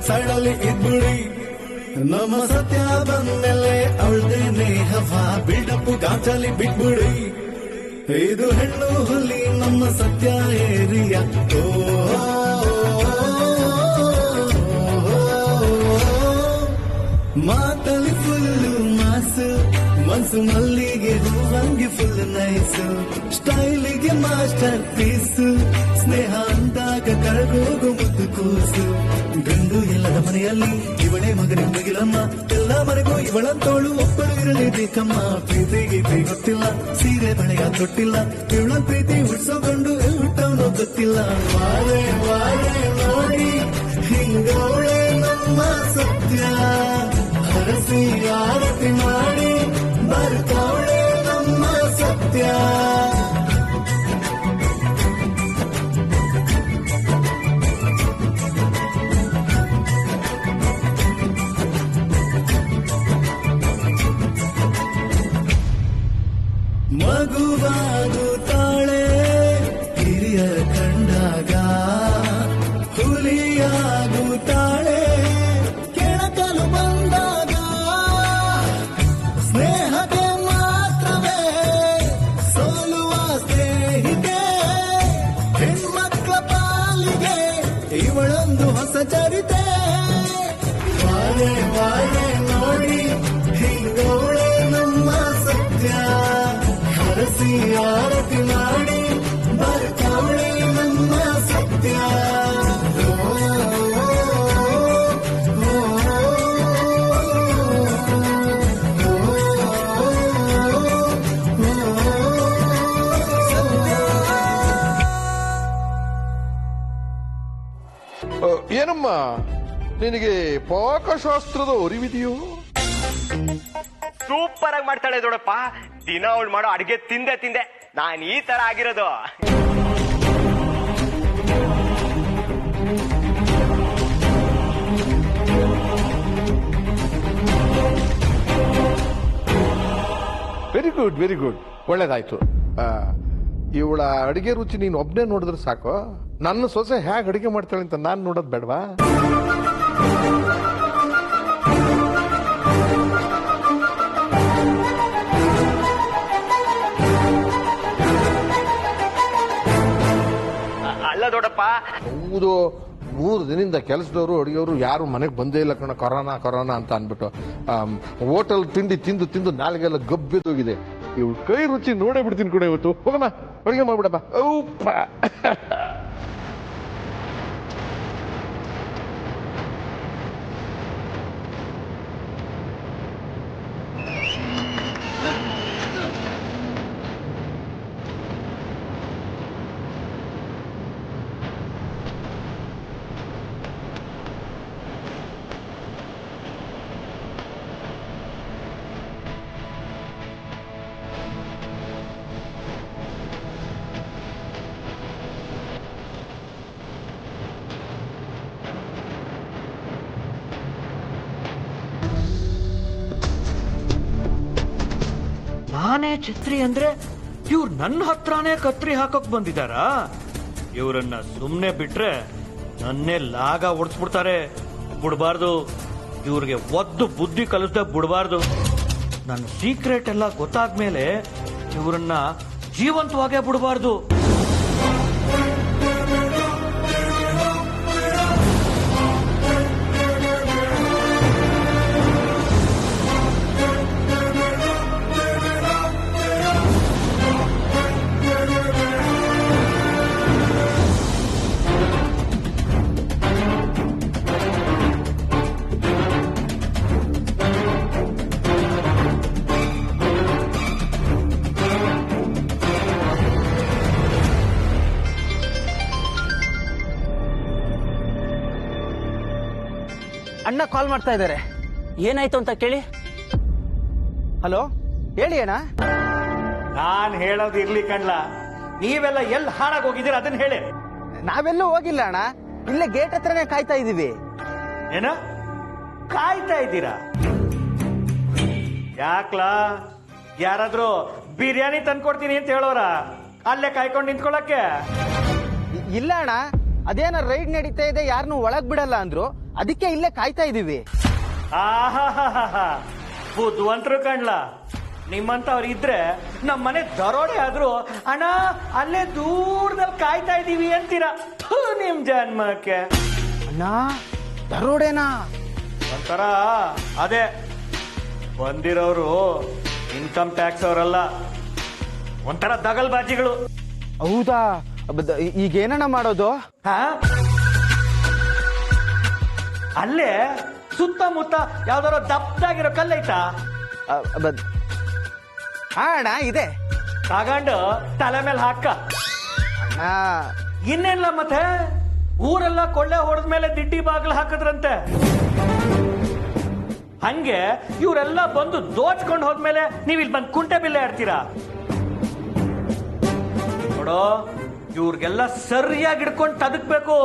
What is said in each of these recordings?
ಸೈಡಲ್ಲಿ ಇದ್ಬಿಡಿ. ನಮ್ಮ ಸತ್ಯ ಬಂದ್ಮೇಲೆ ಅವಳ್ದೇನೆ ಹವಾ, ಬಿಲ್ಡಪ್ ಗಾಂಚಲಿ ಬಿಟ್ಬಿಡಿ. ಇದು ಹೆಣ್ಣು ಹುಲಿ ನಮ್ಮ ಸತ್ಯ ಏರಿಯಾ. ಮಾತಲ್ಲಿ ಫುಲ್ಲು ಮಾಸು, ಮನ್ಸು ಮಲ್ಲಿಗೆ ಹೂವಂಗೆ ಫುಲ್ ನೈಸು, ಸ್ಟೈಲಿಗೆ ಮಾಸ್ಟರ್ ಪೀಸು, ಸ್ನೇಹ ಅಂದಾಗ ಕರಗೋಗು ಮುದ್ದು ಕೂಸು. ಗಂಡು ಎಲ್ಲದ ಮನೆಯಲ್ಲಿ ಇವಳೇ ಮಗನಿಗೆ ಮುಗಿಲಮ್ಮ, ಎಲ್ಲ ಮನೆಗೂ ಇವಳಂತೋಳು ಒಬ್ಬಳು ಇರಲೇಬೇಕಮ್ಮ. ಪ್ರೀತಿಗೆ ಗೊತ್ತಿಲ್ಲ, ಸೀರೆ ಬಳೆಯ ತೊಟ್ಟಿಲ್ಲ, ಇವಳ ಪ್ರೀತಿ ಹುಡ್ಸೋಕೊಂಡು ಹುಟ್ಟವನು ಗೊತ್ತಿಲ್ಲ. ವಾರೆ ವಾರೆ ನೋಡಿ ಹಿಂಗೋಳೆ ನಮ್ಮ ಸತ್ಯ, ಹರಸಿ ಆರತಿ ಮಾಡಿ ಬರ್ತಾವಳೆ ನಮ್ಮ ಸತ್ಯ. ಮಗುವಾಗುತ್ತಾಳೆ ಹಿರಿಯರ ಕಂಡಾಗ, ಹುಲಿಯಾಗುತ್ತಾಳೆ ಕೆಳಕಲು ಬಂದಾಗ. ಸ್ನೇಹಕ್ಕೆ ಮಾತ್ರವೇ ಸೋಲುವ ಸ್ನೇಹಿತೆ, ಹೆಣ್ಮಕ್ಳ ಪಾಲಿಗೆ ಇವಳೊಂದು ಹೊಸ ಚರಿತೆ. ವಾರೆ ವಾರೆ ನೋಡಿ ಹಿಂಗೋಳೆ ನಮ್ಮ ಸತ್ಯ, ಹರಸಿ ಆರತಿ ಮಾಡಿ ಬರ್ತಾವಳೆ ನಮ್ಮ ಸತ್ಯ. ಏನಮ್ಮ ನಿನಗೆ ಪಾಕಶಾಸ್ತ್ರದ ಅರಿವಿದೆಯೋ? ಸೂಪರ್ ಆಗಿ ಮಾಡ್ತಾಳೆ ದೊಡ್ಡಪ್ಪ. ದಿನ ಅವಳು ಮಾಡೋ ಅಡಿಗೆ ತಿಂದೆ ತಿಂದೆ ನಾನು ಈ ತರ ಆಗಿರೋದು. ವೆರಿ ಗುಡ್ ವೆರಿ ಗುಡ್, ಒಳ್ಳೇದಾಯ್ತು. ಇವಳ ಅಡಿಗೆ ರುಚಿ ನೀನು ಒಬ್ಬನೇ ನೋಡಿದ್ರೆ ಸಾಕು. ನನ್ನ ಸೊಸೆ ಹೇಗೆ ಅಡಿಗೆ ಮಾಡ್ತಾಳೆ ಅಂತ ನಾನು ನೋಡೋದು ಬೇಡವಾ? ಅಲ್ಲ ದೊಡ್ಡಪ್ಪ, ಹೌದು, 3 ದಿನದಿಂದ ಕೆಲಸದವರು ಅಡಿಗೆಯವರು ಯಾರು ಮನೆಗೆ ಬಂದೇ ಇಲ್ಲ ಕಣ, ಕೊರೋನಾ ಕೊರೋನಾ ಅಂತ ಅಂದ್ಬಿಟ್ಟು. ಹೋಟೆಲ್ ತಿಂಡಿ ತಿಂದು ತಿಂದು ನಾಲ್ಗೆಲ್ಲ ಗಬ್ಬೆದೋಗಿದೆ. ಇವಳು ಕೈ ರುಚಿ ನೋಡೇ ಬಿಡ್ತೀನಿ ಕೂಡ ಇವತ್ತು. ಹೋಗಮ್ಮ ಅಡಿಗೆ ಮಾಡ್ಬಿಡಪ್ಪ. ಔಪ್ಪ ನಾನೇ ಛತ್ರಿ ಅಂದ್ರೆ ಇವ್ರು ನನ್ನ ಹತ್ರನೇ ಕತ್ರಿ ಹಾಕಕ್ ಬಂದಿದಾರ. ಇವರನ್ನ ಸುಮ್ನೆ ಬಿಟ್ರೆ ನನ್ನೇ ಲಾಗ ಓಡಿಸ್ಬಿಡ್ತಾರೆ. ಬಿಡ್ಬಾರ್ದು, ಇವ್ರಿಗೆ ಒದ್ದು ಬುದ್ಧಿ ಕಲಿಸ್ದೆ ಬಿಡ್ಬಾರ್ದು. ನನ್ನ ಸೀಕ್ರೆಟ್ ಎಲ್ಲ ಗೊತ್ತಾದ್ಮೇಲೆ ಇವರನ್ನ ಜೀವಂತವಾಗೇ ಬಿಡಬಾರ್ದು. ಅಣ್ಣ ಕಾಲ್ ಮಾಡ್ತಾ ಇದ್ದಾರೆ. ಏನಾಯ್ತು ಅಂತ ಕೇಳಿ. ಹಲೋ, ಹೇಳಿ ಅಣ್ಣ. ನಾನ್ ಹೇಳೋದು ಇರ್ಲಿ ಕಣ್ಲ, ನೀವೆಲ್ಲ ಎಲ್ಲಿ ಹಾಳಾಗಿ ಹೋಗಿದ್ದೀರ ಅದನ್ನ ಹೇಳಿ. ನಾವೆಲ್ಲೂ ಹೋಗಿಲ್ಲ ಅಣ್ಣ, ಇಲ್ಲೇ ಗೇಟ್ ಹತ್ರನೇ ಕಾಯ್ತಾ ಇದೀವಿ. ಏನ ಕಾಯ್ತಾ ಇದ್ದೀರಾ? ಯಾಕ್ಲಾ, ಯಾರಾದ್ರೂ ಬಿರಿಯಾನಿ ತಂದ್ಕೊಡ್ತೀನಿ ಅಂತ ಹೇಳೋರ ಅಲ್ಲೇ ಕಾಯ್ಕೊಂಡು ನಿಂತ್ಕೊಳ್ಳಕ್ಕೆ? ಇಲ್ಲ ಅಣ್ಣ, ಅದೇನ ರೈಡ್ ನಡೀತಾ ಇದೆ, ಯಾರನ್ನೂ ಒಳಗ್ ಬಿಡಲ್ಲ ಅಂದ್ರು, ಅದಕ್ಕೆ ಇಲ್ಲೇ ಕಾಯ್ತಾ ಇದೀವಿ. ಆಹಾಹಾಹಾ ಬುದ್ಧಿವಂತರು ಕಣ್ಲ. ನಿಮ್ಮಂತವ್ರು ಇದ್ರೆ ನಮ್ಮ ಮನೆ ದರೋಡೆ ಆದ್ರೂ ಅಣ್ಣ ಅಲ್ಲೇ ದೂರದಲ್ಲಿ ಕಾಯ್ತಾ ಇದೀವಿ ಅಂತೀರಾ. ಥು, ನಿಮ್ ಜನ್ಮಕ್ಕೆ ಅಣ್ಣ ದರೋಡೆನಾ? ಒಂಥರ ಅದೇ ಬಂದಿರೋರು ಇನ್ಕಮ್ ಟ್ಯಾಕ್ಸ್ ಅವರಲ್ಲ, ಒಂಥರ ದಗಲ್ಬಾಜಿಗಳು. ಹೌದಾ? ಈಗೇನಣ್ಣ ಮಾಡೋದು? ಹಾ ಅಲ್ಲೇ ಸುತ್ತಮುತ್ತ ಯಾವ್ದಾರ ದಪ್ಪದಾಗಿರೋ ಕಲ್ಲೈತಾ? ಹಾ ಅಣ್ಣ ಇದೆ. ತಗೊಂಡು ತಲೆ ಮೇಲೆ ಹಾಕ. ಅಣ್ಣ ಇನ್ನೇನ್ಲ ಮತ್ತೆ ಊರೆಲ್ಲ ಕೊಳ್ಳೆ ಹೊಡೆದ ಮೇಲೆ ದಿಡ್ಡಿ ಬಾಗಿಲು ಹಾಕಿದ್ರಂತೆ. ಹಂಗೆ ಇವರೆಲ್ಲ ಬಂದು ದೋಚ್ಕೊಂಡು ಹೋದ್ಮೇಲೆ ನೀವ್ ಇಲ್ಲಿ ಬಂದು ಕುಂಟೆ ಬಿಲ್ಲೆ ಆಡ್ತೀರಾ ನೋಡೋ. ಇವ್ರಿಗೆಲ್ಲ ಸರಿಯಾಗಿ ಹಿಡ್ಕೊಂಡು ತದಕ್ಬೇಕು.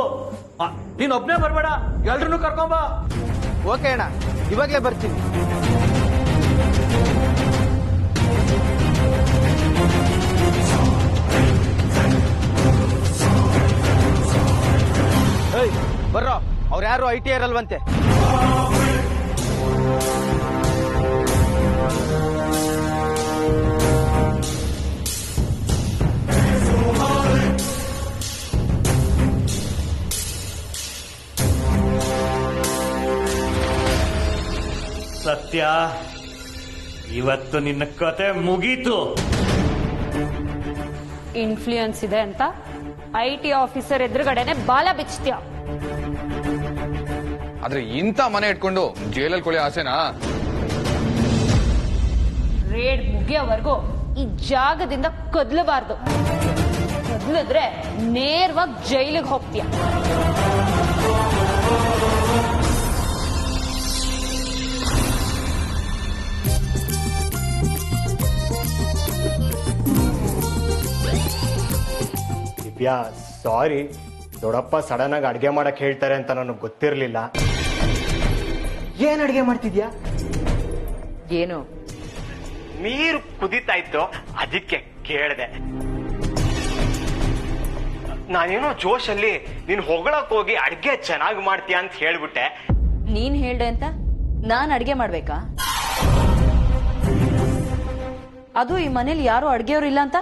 ನೀನ್ ಒಬ್ನೇ ಬರ್ಬೇಡ, ಎಲ್ರನ್ನೂ ಕರ್ಕೊಂಬ. ಓಕೆ ಅಣ್ಣ, ಇವಾಗ್ಲೇ ಬರ್ತೀನಿ. ಬರ್ರೋ, ಅವ್ರು ಯಾರು ITR ಇರಲ್ವಂತೆ. ಸತ್ಯ, ಇವತ್ತು ನಿನ್ನ ಕತೆ ಮುಗೀತು. ಇನ್ಫ್ಲೂಯೆನ್ಸ್ ಇದೆ ಅಂತ IT ಆಫೀಸರ್ ಎದುರುಗಡೆನೆ ಬಾಲ ಬಿಚ್ತೀಯ. ಆದ್ರೆ ಇಂಥ ಮನೆ ಇಟ್ಕೊಂಡು ಜೈಲಲ್ಲಿ ಕೊಳಿ ಆಸೆನಾ? ರೇಡ್ ಮುಗಿಯೋವರೆಗೂ ಈ ಜಾಗದಿಂದ ಕದ್ಲಬಾರ್ದು. ಕದ್ಲಿದ್ರೆ ನೇರವಾಗಿ ಜೈಲಿಗೆ ಹೋಗ್ತೀಯ. ದಿವ್ಯಾ, ಸಾರಿ, ದೊಡ್ಡಪ್ಪ ಸಡನ್ ಆಗಿ ಅಡ್ಗೆ ಮಾಡಕ್ ಹೇಳ್ತಾರೆ ಅಂತ ನನಗೆ ಗೊತ್ತಿರ್ಲಿಲ್ಲ. ಏನ್ ಅಡ್ಗೆ ಮಾಡ್ತಿದ್ಯಾ? ಏನು? ನೀರು ಕುದೀತಾ ಇತ್ತು, ಅದಕ್ಕೆ ಕೇಳ್ದೆ. ನಾನೇನೋ ಜೋಶಲ್ಲಿ ನೀನ್ ಹೊಗಳಕ್ ಹೋಗಿ ಅಡ್ಗೆ ಚೆನ್ನಾಗಿ ಮಾಡ್ತೀಯ ಅಂತ ಹೇಳ್ಬಿಟ್ಟೆ. ನೀನ್ ಹೇಳ್ದೆ ಅಂತ ನಾನ್ ಅಡ್ಗೆ ಮಾಡ್ಬೇಕಾ? ಅದು ಈ ಮನೇಲಿ ಯಾರು ಅಡ್ಗೆಯವ್ರು ಇಲ್ಲ ಅಂತ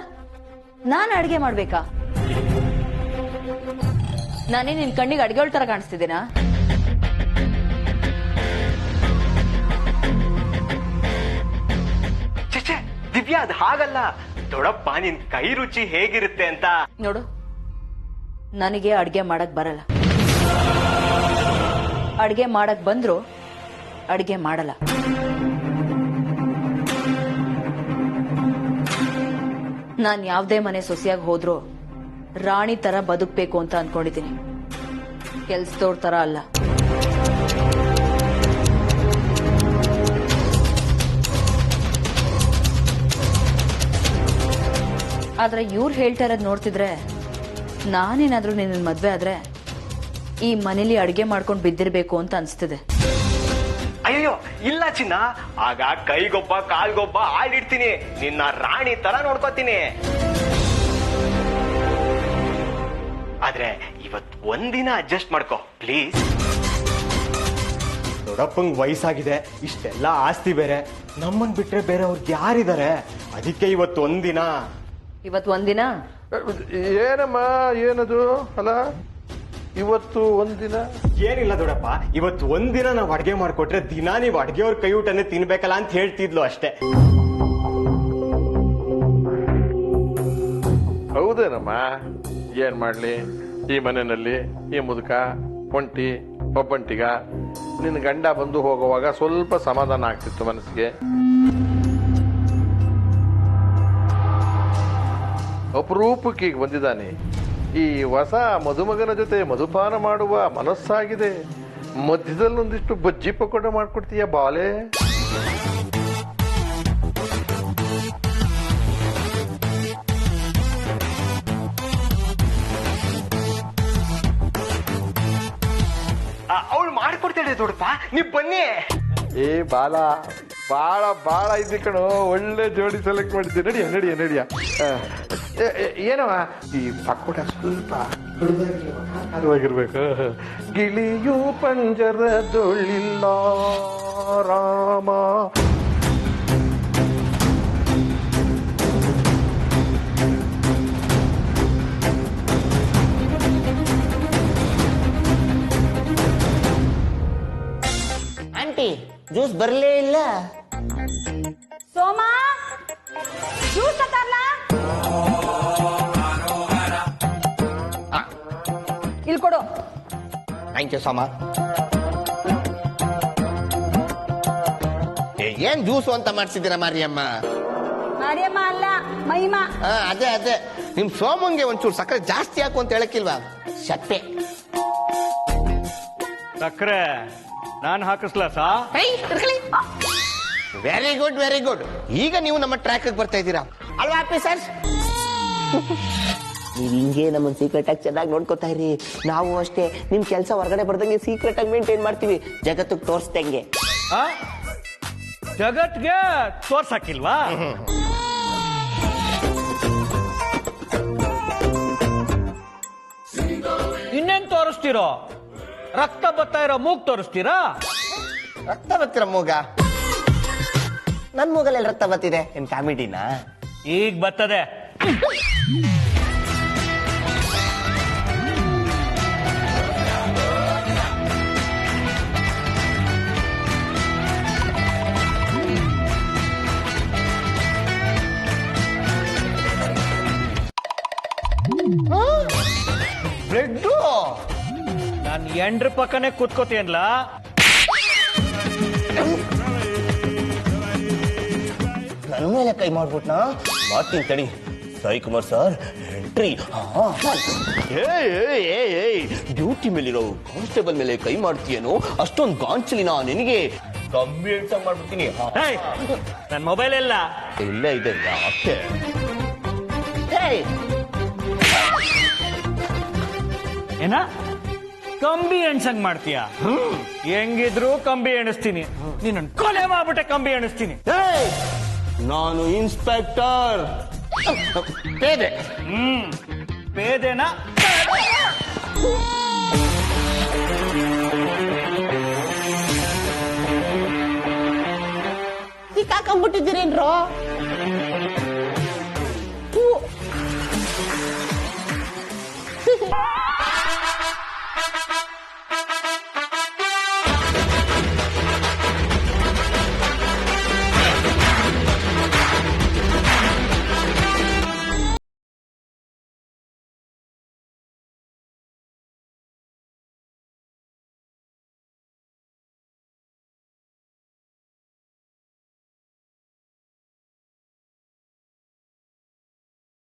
ನಾನ್ ಅಡ್ಗೆ ಮಾಡ್ಬೇಕಾ? ನಾನೇ ನಿನ್ ಕಣ್ಣಿಗೆ ಅಡ್ಗೆಯವ್ರ ತರ ಕಾಣಿಸ್ತಿದ್ದೀನಾ? ಚೆ ದಿವ್ಯಾ, ಅದು ಹಾಗಲ್ಲ. ದೊಡ್ಡಪ್ಪ ನಿನ್ ಕೈ ರುಚಿ ಹೇಗಿರುತ್ತೆ ಅಂತ. ನೋಡು, ನನಗೆ ಅಡ್ಗೆ ಮಾಡಕ್ ಬರಲ್ಲ. ಅಡ್ಗೆ ಮಾಡಕ್ ಬಂದ್ರು ಅಡ್ಗೆ ಮಾಡಲ್ಲ. ನಾನ್ ಯಾವ್ದೇ ಮನೆ ಸೊಸೆಯಾಗಿ ಹೋದ್ರು ರಾಣಿ ತರ ಬದುಕ್ಬೇಕು ಅಂತ ಅನ್ಕೊಂಡಿದ್ದೀನಿ, ಕೆಲ್ಸದವ್ರ ತರ ಅಲ್ಲ. ಆದ್ರೆ ಇವ್ರು ಹೇಳ್ತಾ ಇರೋದ್ ನೋಡ್ತಿದ್ರೆ ನಾನೇನಾದ್ರೂ ನಿನ್ನ ಮದ್ವೆ ಆದ್ರೆ ಈ ಮನೇಲಿ ಅಡ್ಗೆ ಮಾಡ್ಕೊಂಡು ಬಿದ್ದಿರ್ಬೇಕು ಅಂತ ಅನ್ಸ್ತಿದೆ. ಅಯ್ಯೋ ಇಲ್ಲ ಚಿನ್ನ, ಆಗ ಕೈಗೊಬ್ಬ ಕಾಲ್ಗೊಬ್ಬ ಆಳಿಡ್ತೀನಿ, ನಿನ್ನ ರಾಣಿ ತರ ನೋಡ್ಕೋತೀನಿ. ಆದ್ರೆ ಇವತ್ ಒಂದಿನ ಅಡ್ಜಸ್ಟ್ ಮಾಡ್ಕೋ ಪ್ಲೀಸ್. ದೊಡ್ಡಪ್ಪಂಗ್ ವಯಸ್ಸಾಗಿದೆ, ಇಷ್ಟೆಲ್ಲ ಆಸ್ತಿ ಬೇರೆ, ನಮ್ಮನ್ ಬಿಟ್ರೆ ಬೇರೆ ಅವ್ರಿಗೆ ಯಾರಿದ್ದಾರೆ? ಅದಕ್ಕೆ ಇವತ್ತು ಒಂದಿನ. ಏನಮ್ಮ ಏನದು? ಅಲ್ಲ ಇವತ್ತು ಒಂದಿನ ಏನಿಲ್ಲ ದೊಡ್ಡಪ್ಪ, ಇವತ್ತು ಒಂದಿನ ನಾವ್ ಅಡ್ಗೆ ಮಾಡ್ಕೊಟ್ರೆ ದಿನ ನೀವ್ ಅಡ್ಗೆಯವ್ರ ಕೈ ಊಟನೇ ತಿನ್ಬೇಕಲ್ಲ ಅಂತ ಹೇಳ್ತಿದ್ಲು ಅಷ್ಟೇ. ಹೌದೇನಮ್ಮ, ಏನ್ ಮಾಡ್ಲಿ, ಈ ಮನೆಯಲ್ಲಿ ಈ ಮುದುಕ ಒಂಟಿ ಒಬ್ಬಂಟಿಗ ನಿನ್ನ ಗಂಡ ಬಂದು ಹೋಗುವಾಗ ಸ್ವಲ್ಪ ಸಮಾಧಾನ ಆಗ್ತಿತ್ತು ಮನಸ್ಸಿಗೆ. ಅಪರೂಪಕ್ಕೆ ಈಗ ಬಂದಿದ್ದಾನೆ. ಈ ಹೊಸ ಮದುಮಗನ ಜೊತೆ ಮಧುಪಾನ ಮಾಡುವ ಮನಸ್ಸಾಗಿದೆ. ಮಧ್ಯದಲ್ಲಿ ಒಂದಿಷ್ಟು ಬಜ್ಜಿ ಪಕೋಡ ಮಾಡ್ಕೊಡ್ತೀಯ ಬಾಲೆ? ಅವಳು ಮಾಡ್ಕೊಡ್ತಾಳೆ ದೊಡ್ಡಪ್ಪ, ನೀವ್ ಬನ್ನಿ. ಏ ಬಾಲ, ಬಾಳ ಬಾಳ ಇದ್ದಿ ಕಣೋ, ಒಳ್ಳೆ ಜೋಡಿ ಸೆಲೆಕ್ಟ್ ಮಾಡಿದ್ದೆ. ನಡಿಯ ನಡಿಯ ನಡಿಯ. ಏನವ ಈ ಪಕೋಡ ಸ್ವಲ್ಪ ಆಗಿರ್ಬೇಕು. ಗಿಳಿಯು ಪಂಜರದೊಳ್ಳಿಲ್ಲ ರಾಮ. ಆಂಟಿ ಜ್ಯೂಸ್ ಬರಲೇ ಇಲ್ಲ. ಸೋಮಾ ಜ್ಯೂಸ್ ತರ್ಲಾ? ಇಲ್ಲಿ ಕೊಡು. ಥ್ಯಾಂಕ್ ಯು ಸೋಮ. ಏನ್ ಜ್ಯೂಸು ಅಂತ ಮಾಡ್ಸಿದ್ದೀರಾ ಮಾರಿಯಮ್ಮ? ಮಾರಿಯಮ್ಮ ಅಲ್ಲ, ಮಹಿಮಾ. ಅದೇ ನಿಮ್ ಸೋಮಂಗೆ ಒಂಚೂರು ಸಕ್ಕರೆ ಜಾಸ್ತಿ ಹಾಕು ಅಂತ ಹೇಳಕ್ಕಿಲ್ವಾ? ಸಪ್ಪೆ. ಸಕ್ಕರೆ ನಾನ್ ಹಾಕಿಸ್ಲಾ ಸಾ? Very good. ಈಗ ನೀವು ನಮ್ಮ ಟ್ರ್ಯಾಕ್ ಬರ್ತಾ ಇದ್ದೀರಾ ಅಲ್ವಾ ಆಫೀಸರ್ಸ್? ನೀವ್ ಹಿಂಗೆ ನಮ್ಮನ್ನ ಸೀಕ್ರೆಟ್ ಆಗಿ ಚೆನ್ನಾಗಿ ನೋಡ್ಕೋತಾ ಇರಿ. ನಾವು ಅಷ್ಟೇ ನಿಮ್ ಕೆಲಸ ಹೊರಗಡೆ ಬರ್ದಂಗೆ ಸೀಕ್ರೆಟ್ ಆಗಿ ಮೇಂಟೈನ್ ಮಾಡ್ತೀವಿ, ಜಗತ್ತಿಗೆ ತೋರಿಸ್ದಂಗೆ. ಜಗತ್ಗೆ ತೋರ್ಸಕ್ಕಿಲ್ವಾ? ಇನ್ನೇನ್ ತೋರಿಸ್ತೀರೋ? ರಕ್ತ ಬರ್ತಾ ಇರೋ ಮೂಗ್ ತೋರಿಸ್ತೀರಾ? ರಕ್ತ ಬತ್ತಿರ ಮೂಗ? ನನ್ ಮೂಗಲ್ಲಿ ರಕ್ತ ಬತ್ತಿದೆ, ಏನ್ ಕಾಮಿಡಿನಾ? ಈಗ ಬರ್ತದೆ. ಬ್ಲಡ್ಡು ನಾನು ಎಂಡ್ರ ಪಕ್ಕನೆ ಕೂತ್ಕೋತೀಯನ್ಲ. ನನ್ನ ಮೇಲೆ ಕೈ ಮಾಡ್ಬಿಟ್ನಾ? ಮಾಡ್ತೀನಿ ತಡಿ. Sai Kumar sir entry. Duty ಮೇಲಿರೋ ಕಾನ್ಸ್ಟೇಬಲ್ ಮೇಲೆ ಕೈ ಮಾಡ್ತೀಯೇನೋ? ಅಷ್ಟೊಂದು ಗಾಂಚಲಿನ ನಿನಗೆ? ಕಮ್ಮಿ ಅಂತ ಮಾಡ್ಬಿಡ್ತೀನಿ. ನನ್ನ ಮೊಬೈಲ್ ಎಲ್ಲ ಇಲ್ಲ ಇದೆ ಯಾಕೆ? ಏನ ಕಂಬಿ ಎಣ್ಸಂಗ್ ಮಾಡ್ತೀಯ? ಹೆಂಗಿದ್ರು ಕಂಬಿ ಎಣಿಸ್ತೀನಿ. ನೀನು ಕೊಲೆ ಮಾಡ್ಬಿಟ್ಟೆ ಕಂಬಿ ಎಣಿಸ್ತೀನಿ. ನಾನು ಇನ್ಸ್ಪೆಕ್ಟರ್ ಪೇದೆ. ಪೇದೆನ? ಸಿಕ್ಕಾಕೊಂಡ್ಬಿಟ್ಟಿದ್ದೀರೇನ್ರೋ?